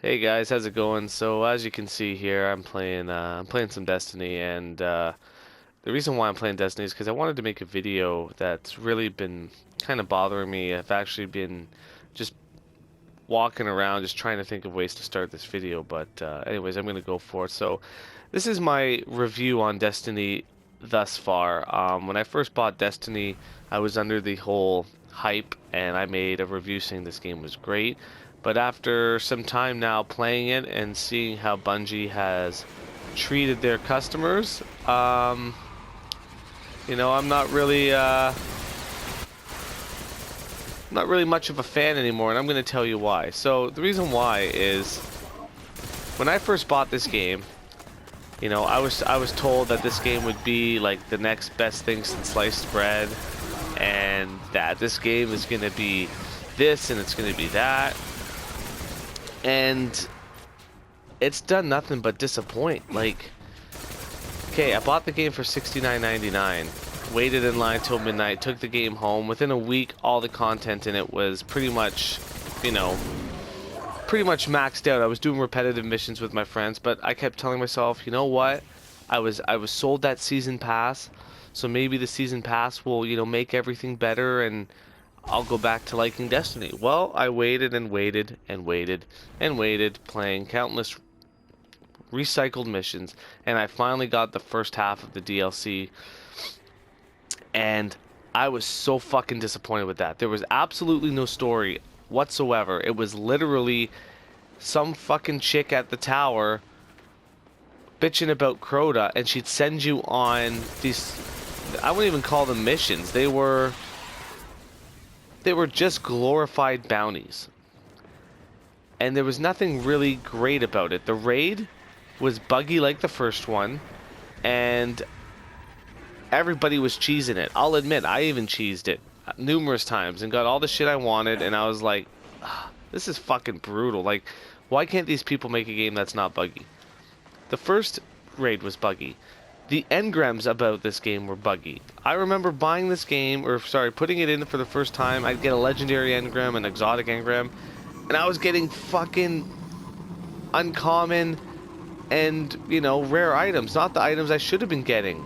Hey guys, how's it going? So as you can see here, I'm playing some Destiny, and the reason why I'm playing Destiny is because I wanted to make a video that's really been kind of bothering me. I've actually been just walking around, just trying to think of ways to start this video, but anyways, I'm gonna go for it. So this is my review on Destiny thus far. When I first bought Destiny, I was under the whole hype, and I made a review saying this game was great. But after some time now playing it and seeing how Bungie has treated their customers, I'm not really much of a fan anymore, and I'm going to tell you why. So the reason why is when I first bought this game, I was told that this game would be like the next best thing since sliced bread, and that this game is going to be this and it's going to be that. And it's done nothing but disappoint. Like, okay, I bought the game for $69.99, waited in line till midnight, took the game home. Within a week, all the content in it was pretty much, you know, pretty much maxed out. I was doing repetitive missions with my friends, but I kept telling myself, you know what? I was sold that season pass, so maybe the season pass will, make everything better and I'll go back to liking Destiny. Well, I waited and waited and waited and waited, playing countless recycled missions, and I finally got the first half of the DLC, and I was so fucking disappointed with that. There was absolutely no story whatsoever. It was literally some fucking chick at the tower bitching about Crota, and she'd send you on these, I wouldn't even call them missions. They were just glorified bounties. And there was nothing really great about it. The raid was buggy like the first one, and everybody was cheesing it. I'll admit, I even cheesed it numerous times and got all the shit I wanted, and I was like, this is fucking brutal. Like, why can't these people make a game that's not buggy? The first raid was buggy. The engrams about this game were buggy. I remember buying this game, or sorry, putting it in for the first time. I'd get a legendary engram, an exotic engram, and I was getting fucking uncommon and, rare items, not the items I should have been getting.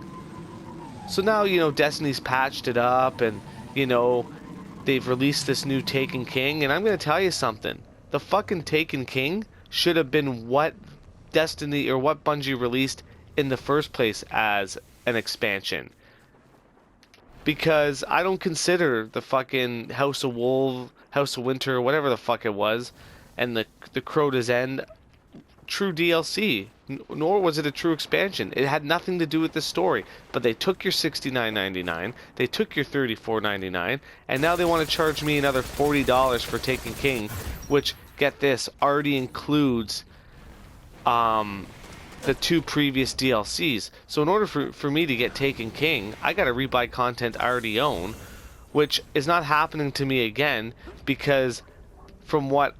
So now, Destiny's patched it up, and, they've released this new Taken King, and I'm going to tell you something. The fucking Taken King should have been what Destiny, or what Bungie released in the first place as an expansion. Because I don't consider the fucking House of Wolves, House of Winter, whatever the fuck it was, and the Crota's End true DLC, nor was it a true expansion. It had nothing to do with the story. But they took your $69.99, they took your $34.99, and now they want to charge me another $40 for Taken King, which, get this, already includes the two previous DLCs. So in order for me to get Taken King, I gotta rebuy content I already own, which is not happening to me again, because from what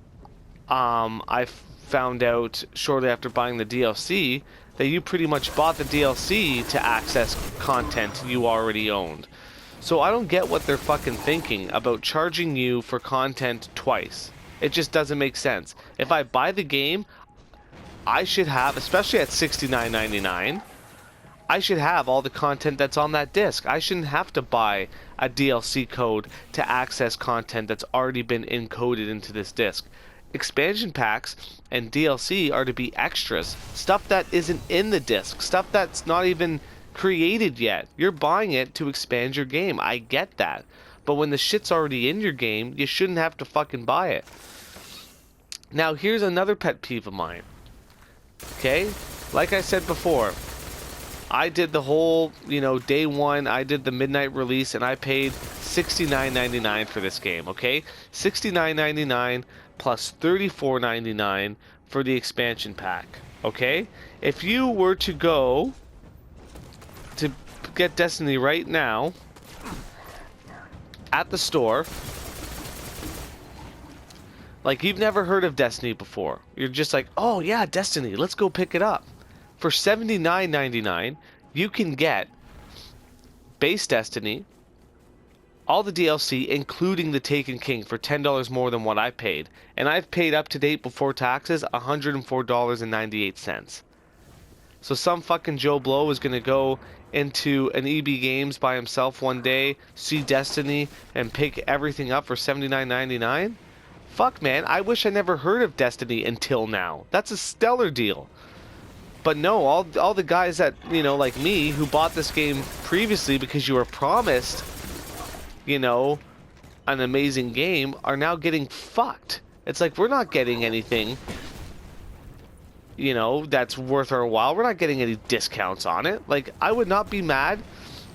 I found out shortly after buying the DLC, that you pretty much bought the DLC to access content you already owned. So I don't get what they're fucking thinking about charging you for content twice. It just doesn't make sense. If I buy the game, I should have, especially at $69.99, I should have all the content that's on that disc. I shouldn't have to buy a DLC code to access content that's already been encoded into this disc. Expansion packs and DLC are to be extras. Stuff that isn't in the disc. Stuff that's not even created yet. You're buying it to expand your game. I get that. But when the shit's already in your game, you shouldn't have to fucking buy it. Now, here's another pet peeve of mine. Okay? Like I said before, I did the whole, day one, I did the midnight release, and I paid $69.99 for this game, okay? $69.99 plus $34.99 for the expansion pack, okay? If you were to go to get Destiny right now at the store, like, you've never heard of Destiny before. You're just like, oh yeah, Destiny, let's go pick it up. For $79.99, you can get base Destiny, all the DLC, including the Taken King, for $10 more than what I paid. And I've paid up to date before taxes $104.98. So some fucking Joe Blow is going to go into an EB Games by himself one day, see Destiny, and pick everything up for $79.99? Fuck, man, I wish I never heard of Destiny until now. That's a stellar deal. But no, all the guys that, you know, like me, who bought this game previously because you were promised, you know, an amazing game, are now getting fucked. It's like, we're not getting anything, you know, that's worth our while. We're not getting any discounts on it. Like, I would not be mad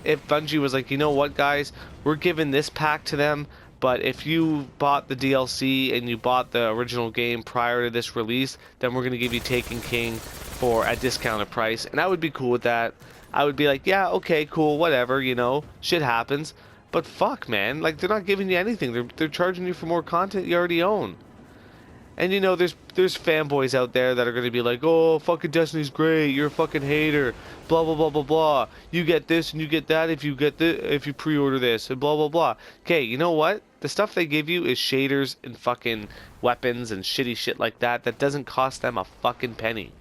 if Bungie was like, you know what, guys, we're giving this pack to them, but if you bought the DLC and you bought the original game prior to this release, then we're going to give you Taken King for a discounted price. And I would be cool with that. I would be like, yeah, okay, cool, whatever, you know, shit happens. But fuck, man, like, they're not giving you anything. They're charging you for more content you already own. And you know, there's fanboys out there that are going to be like, oh, fucking Destiny's great, you're a fucking hater, blah blah blah blah blah. You get this and you get that if you pre-order this, and blah blah blah. Okay, you know what? The stuff they give you is shaders and fucking weapons and shitty shit like that doesn't cost them a fucking penny.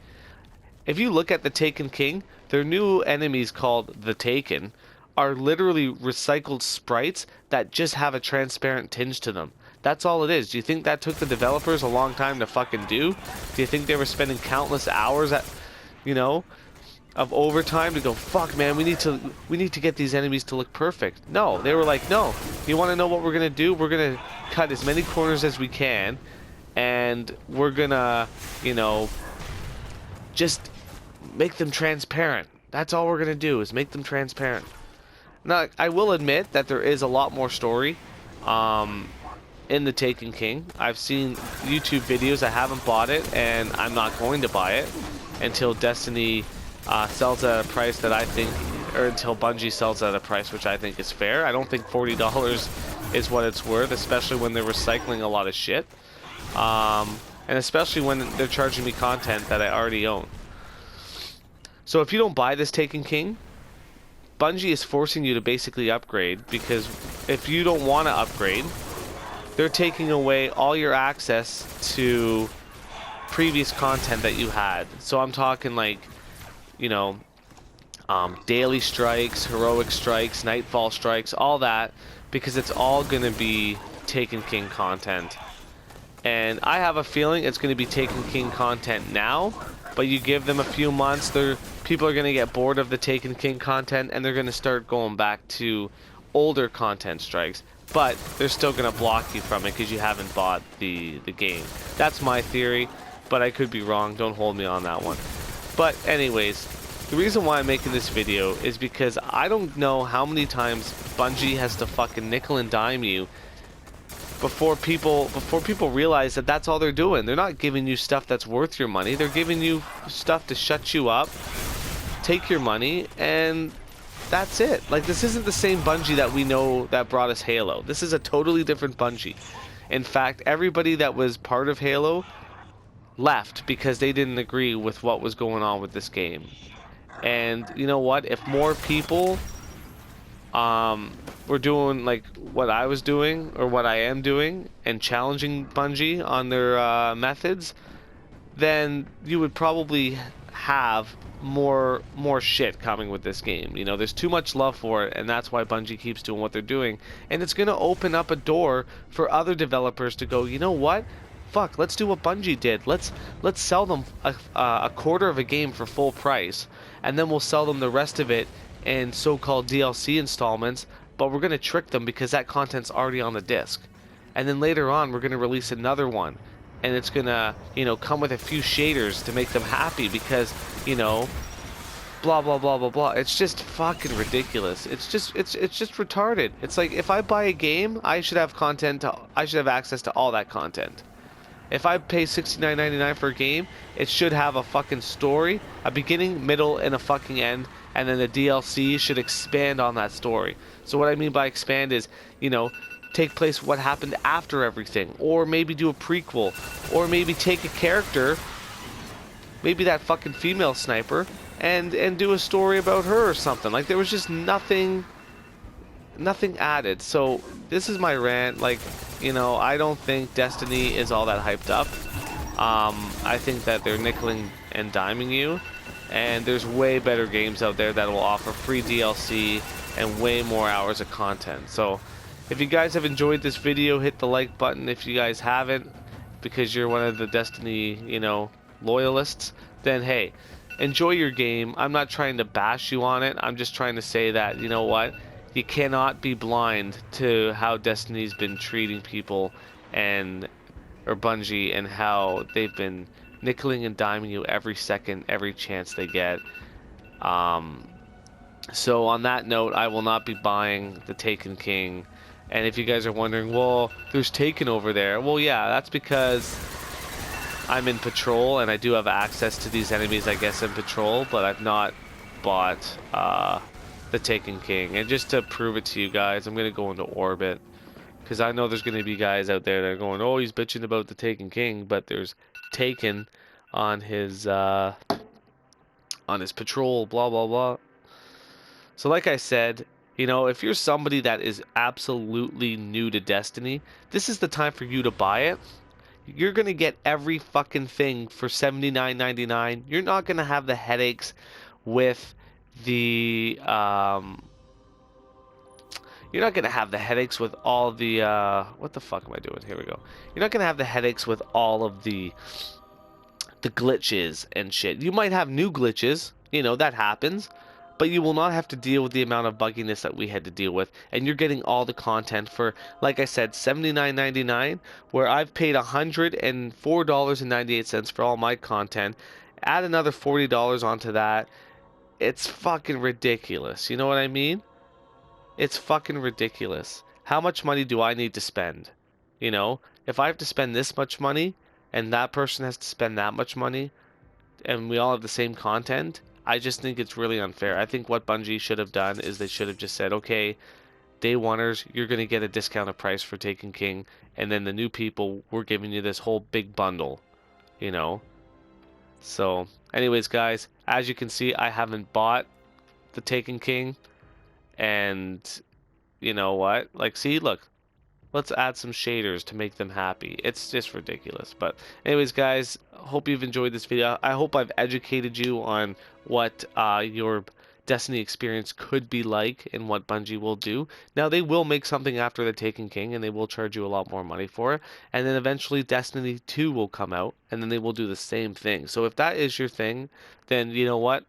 If you look at the Taken King, their new enemies called the Taken are literally recycled sprites that just have a transparent tinge to them. That's all it is. Do you think that took the developers a long time to fucking do? Do you think they were spending countless hours of overtime to go, fuck, man, we need to get these enemies to look perfect? No, they were like, no, you want to know what we're gonna do? We're gonna cut as many corners as we can, and we're gonna, you know, just make them transparent. That's all we're gonna do, is make them transparent. Now, I will admit that there is a lot more story in the Taken King. I've seen YouTube videos. I haven't bought it, and I'm not going to buy it until Destiny sells at a price that I think, or until Bungie sells at a price which I think is fair. I don't think $40 is what it's worth, especially when they're recycling a lot of shit, and especially when they're charging me content that I already own. So if you don't buy this Taken King, Bungie is forcing you to basically upgrade, because if you don't want to upgrade, they're taking away all your access to previous content that you had. So I'm talking like, you know, daily strikes, heroic strikes, nightfall strikes, all that, because it's all going to be Taken King content. And I have a feeling it's going to be Taken King content now, but you give them a few months, people are going to get bored of the Taken King content, and they're going to start going back to older content strikes. But they're still going to block you from it because you haven't bought the game. That's my theory, but I could be wrong. Don't hold me on that one. But anyways, the reason why I'm making this video is because I don't know how many times Bungie has to fucking nickel and dime you before people realize that that's all they're doing. They're not giving you stuff that's worth your money. They're giving you stuff to shut you up, take your money, and that's it. Like, this isn't the same Bungie that we know that brought us Halo. This is a totally different Bungie. In fact, everybody that was part of Halo left because they didn't agree with what was going on with this game. And you know what? If more people were doing like what I was doing, or what I am doing, and challenging Bungie on their methods, then you would probably have more shit coming with this game. You know, there's too much love for it, and that's why Bungie keeps doing what they're doing. And it's going to open up a door for other developers to go, you know what? Fuck, let's do what Bungie did. Let's sell them a quarter of a game for full price, and then we'll sell them the rest of it in so-called DLC installments, but we're going to trick them because that content's already on the disc. And then later on, we're going to release another one, and it's gonna, you know, come with a few shaders to make them happy because, you know, blah blah blah blah blah. It's just fucking ridiculous. It's just retarded. It's like, if I buy a game, I should have access to all that content. If I pay $69.99 for a game, it should have a fucking story, a beginning, middle, and a fucking end, and then the DLC should expand on that story. So what I mean by expand is, you know, take place what happened after everything, or maybe do a prequel, or maybe take a character, maybe that fucking female sniper, and do a story about her or something. Like, there was just nothing nothing added. So this is my rant. Like, you know, I don't think Destiny is all that hyped up. I think that they're nickeling and diming you, and there's way better games out there that will offer free DLC and way more hours of content. So if you guys have enjoyed this video, hit the like button. If you guys haven't, because you're one of the Destiny, you know, loyalists, then hey, enjoy your game. I'm not trying to bash you on it. I'm just trying to say that, you know what, you cannot be blind to how Destiny's been treating people, and or Bungie, and how they've been nickeling and diming you every second, every chance they get. So on that note, I will not be buying the Taken King. And if you guys are wondering, well, there's Taken over there. Well, yeah, that's because I'm in patrol and I do have access to these enemies, I guess, in patrol, but I've not bought the Taken King. And just to prove it to you guys, I'm going to go into orbit, because I know there's going to be guys out there that are going, oh, he's bitching about the Taken King, but there's Taken on his patrol, blah, blah, blah. So like I said, you know, if you're somebody that is absolutely new to Destiny, this is the time for you to buy it. You're going to get every fucking thing for $79.99. You're not going to have the headaches with the you're not going to have the headaches with all the what the fuck am I doing? Here we go. You're not going to have the headaches with all of the glitches and shit. You might have new glitches, you know, that happens, but you will not have to deal with the amount of bugginess that we had to deal with, and you're getting all the content for, like I said, $79.99, where I've paid $104.98 for all my content. Add another $40 onto that. It's fucking ridiculous. You know what I mean? It's fucking ridiculous. How much money do I need to spend? You know, if I have to spend this much money and that person has to spend that much money, and we all have the same content, I just think it's really unfair. I think what Bungie should have done is they should have just said, okay, day oneers, you're going to get a discounted price for Taken King, and then the new people, we're giving you this whole big bundle, you know? So, anyways, guys, as you can see, I haven't bought the Taken King, and you know what? Like, see, look, let's add some shaders to make them happy. It's just ridiculous. But anyways, guys, hope you've enjoyed this video. I hope I've educated you on what your Destiny experience could be like and what Bungie will do. Now, they will make something after the Taken King, and they will charge you a lot more money for it. And then eventually Destiny 2 will come out, and then they will do the same thing. So if that is your thing, then you know what?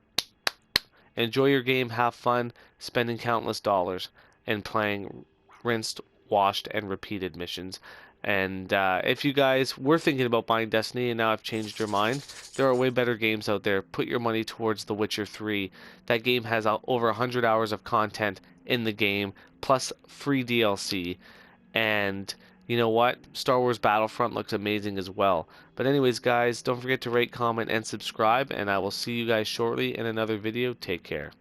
Enjoy your game, have fun, spending countless dollars, and playing rinsed, washed, and repeated missions. And if you guys were thinking about buying Destiny and now have changed your mind, there are way better games out there. Put your money towards The Witcher 3. That game has over 100 hours of content in the game, plus free DLC. And you know what? Star Wars Battlefront looks amazing as well. But anyways, guys, don't forget to rate, comment, and subscribe, and I will see you guys shortly in another video. Take care.